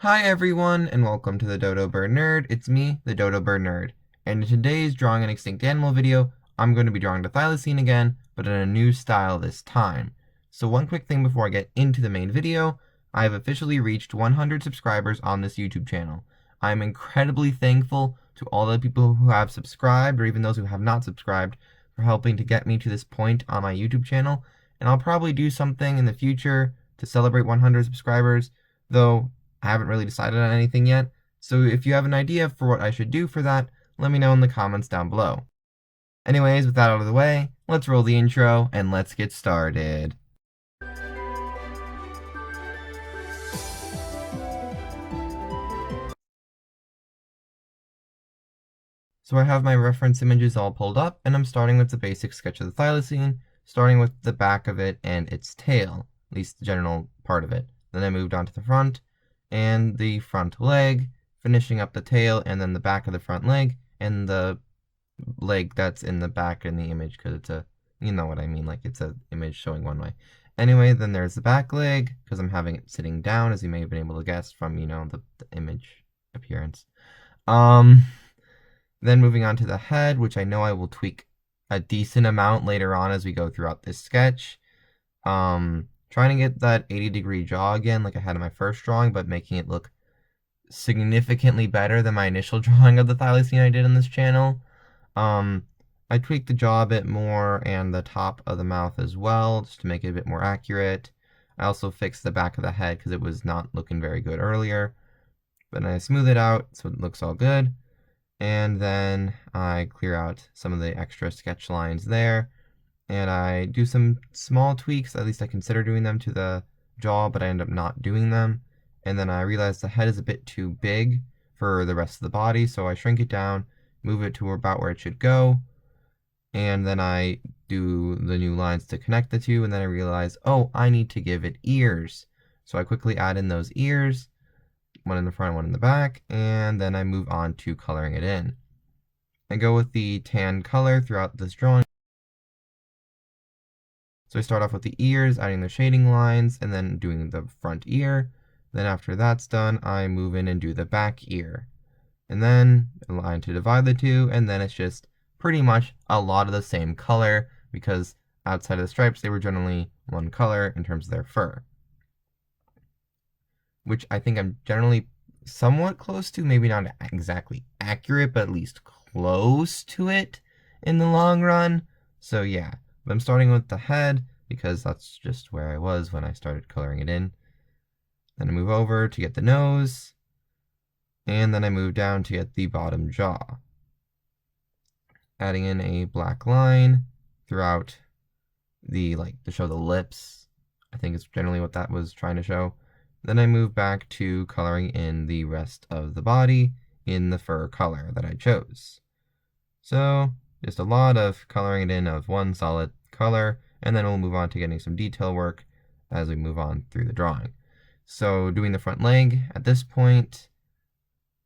Hi everyone, and welcome to the Dodo Bird Nerd. It's me, the Dodo Bird Nerd. And in today's Drawing an Extinct Animal video, I'm going to be drawing the thylacine again, but in a new style this time. So one quick thing before I get into the main video, I have officially reached 100 subscribers on this YouTube channel. I'm incredibly thankful to all the people who have subscribed, or even those who have not subscribed, for helping to get me to this point on my YouTube channel. And I'll probably do something in the future to celebrate 100 subscribers, though I haven't really decided on anything yet, so if you have an idea for what I should do for that, let me know in the comments down below. Anyways, with that out of the way, let's roll the intro and let's get started. So I have my reference images all pulled up, and I'm starting with the basic sketch of the thylacine, starting with the back of it and its tail, at least the general part of it. Then I moved on to the front, and the front leg, finishing up the tail, and then the back of the front leg, and the leg that's in the back in the image, because it's a, you know what I mean, like it's a image showing one way. Anyway, then there's the back leg, because I'm having it sitting down, as you may have been able to guess from, the image appearance. Then moving on to the head, which I know I will tweak a decent amount later on as we go throughout this sketch. Trying to get that 80-degree jaw again like I had in my first drawing, but making it look significantly better than my initial drawing of the thylacine I did on this channel. I tweaked the jaw a bit more and the top of the mouth as well, just to make it a bit more accurate. I also fixed the back of the head because it was not looking very good earlier. But I smooth it out so it looks all good. And then I clear out some of the extra sketch lines there. And I do some small tweaks, at least I consider doing them to the jaw, but I end up not doing them. And then I realize the head is a bit too big for the rest of the body, so I shrink it down, move it to about where it should go, and then I do the new lines to connect the two, and then I realize, oh, I need to give it ears. So I quickly add in those ears, one in the front, one in the back, and then I move on to coloring it in. I go with the tan color throughout this drawing. So I start off with the ears, adding the shading lines, and then doing the front ear. Then after that's done, I move in and do the back ear. And then a line to divide the two, and then it's just pretty much a lot of the same color, because outside of the stripes, they were generally one color in terms of their fur. Which I think I'm generally somewhat close to, maybe not exactly accurate, but at least close to it in the long run. So yeah. But I'm starting with the head because that's just where I was when I started coloring it in. Then I move over to get the nose, and then I move down to get the bottom jaw. Adding in a black line throughout to show the lips. I think it's generally what that was trying to show. Then I move back to coloring in the rest of the body in the fur color that I chose. So just a lot of coloring it in of one solid color, and then we'll move on to getting some detail work as we move on through the drawing. So doing the front leg at this point,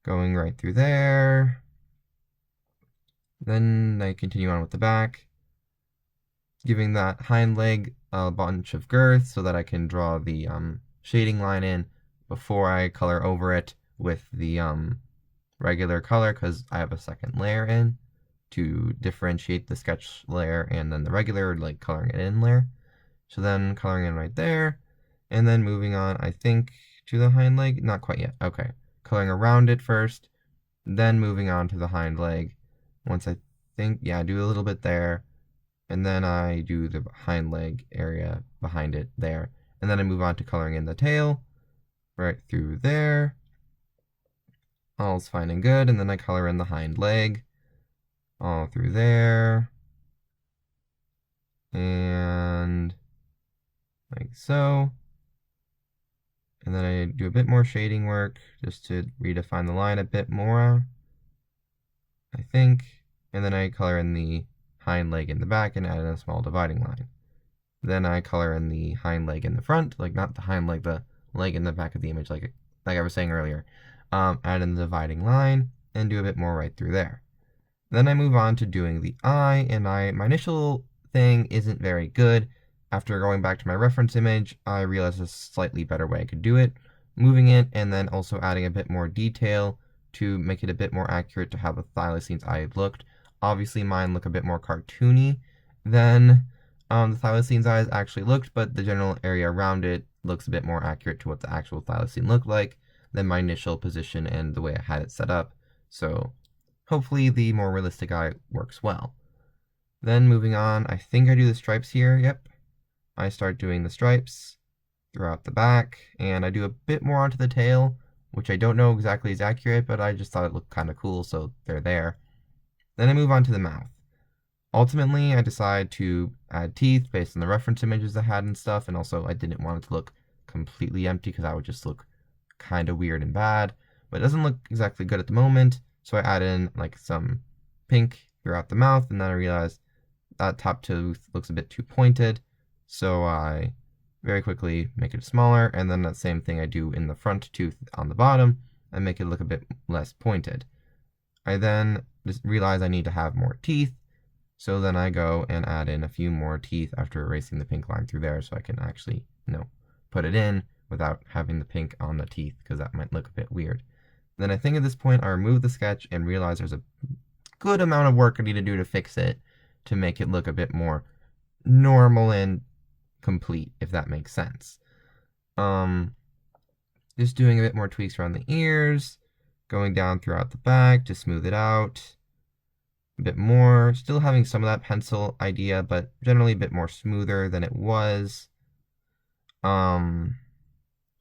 going right through there. Then I continue on with the back, giving that hind leg a bunch of girth so that I can draw the shading line in before I color over it with the regular color, because I have a second layer in to differentiate the sketch layer and then the regular, like, coloring it in layer. So then coloring in right there, and then moving on, I think, to the hind leg. Not quite yet. Okay. Coloring around it first, then moving on to the hind leg. Once I think, yeah, I do a little bit there, and then I do the hind leg area behind it there, and then I move on to coloring in the tail right through there. All's fine and good, and then I color in the hind leg all through there, and like so. And then I do a bit more shading work just to redefine the line a bit more, I think. And then I color in the hind leg in the back and add in a small dividing line. Then I color in the hind leg in the front, like not the hind leg, the leg in the back of the image, like I was saying earlier. Add in the dividing line and do a bit more right through there. Then I move on to doing the eye, and my initial thing isn't very good. After going back to my reference image, I realized a slightly better way I could do it, moving it, and then also adding a bit more detail to make it a bit more accurate to how the Thylacine's eye looked. Obviously, mine look a bit more cartoony than the Thylacine's eyes actually looked, but the general area around it looks a bit more accurate to what the actual Thylacine looked like than my initial position and the way I had it set up. So hopefully the more realistic eye works well. Then moving on, I think I do the stripes here. Yep. I start doing the stripes throughout the back, and I do a bit more onto the tail, which I don't know exactly is accurate, but I just thought it looked kind of cool, so they're there. Then I move on to the mouth. Ultimately, I decide to add teeth based on the reference images I had and stuff, and also I didn't want it to look completely empty because that would just look kind of weird and bad, but it doesn't look exactly good at the moment, so I add in like some pink throughout the mouth, and then I realized that top tooth looks a bit too pointed, so I very quickly make it smaller, and then that same thing I do in the front tooth on the bottom and make it look a bit less pointed. I then just realize I need to have more teeth, so then I go and add in a few more teeth after erasing the pink line through there so I can actually, put it in without having the pink on the teeth because that might look a bit weird. Then I think at this point I remove the sketch and realize there's a good amount of work I need to do to fix it to make it look a bit more normal and complete, if that makes sense. Just doing a bit more tweaks around the ears, going down throughout the back to smooth it out a bit more. Still having some of that pencil idea, but generally a bit more smoother than it was.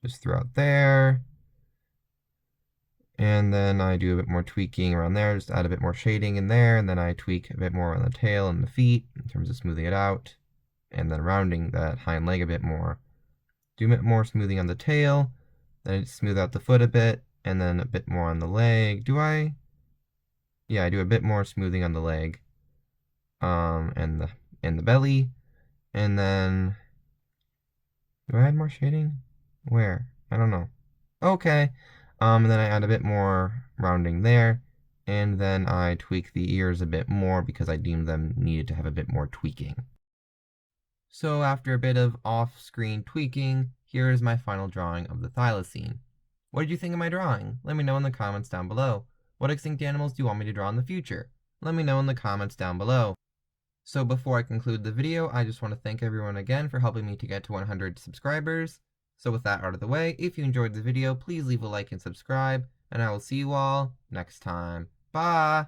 Just throughout there. And then I do a bit more tweaking around there, just add a bit more shading in there, and then I tweak a bit more on the tail and the feet in terms of smoothing it out, and then rounding that hind leg a bit more. Do a bit more smoothing on the tail, then I smooth out the foot a bit, and then a bit more on the leg. Yeah, I do a bit more smoothing on the leg, and the belly, and then do I add more shading? Where? I don't know. Okay. And then I add a bit more rounding there, and then I tweak the ears a bit more because I deemed them needed to have a bit more tweaking. So after a bit of off-screen tweaking, here is my final drawing of the thylacine. What did you think of my drawing? Let me know in the comments down below. What extinct animals do you want me to draw in the future? Let me know in the comments down below. So before I conclude the video, I just want to thank everyone again for helping me to get to 100 subscribers. So with that out of the way, if you enjoyed the video, please leave a like and subscribe, and I will see you all next time. Bye!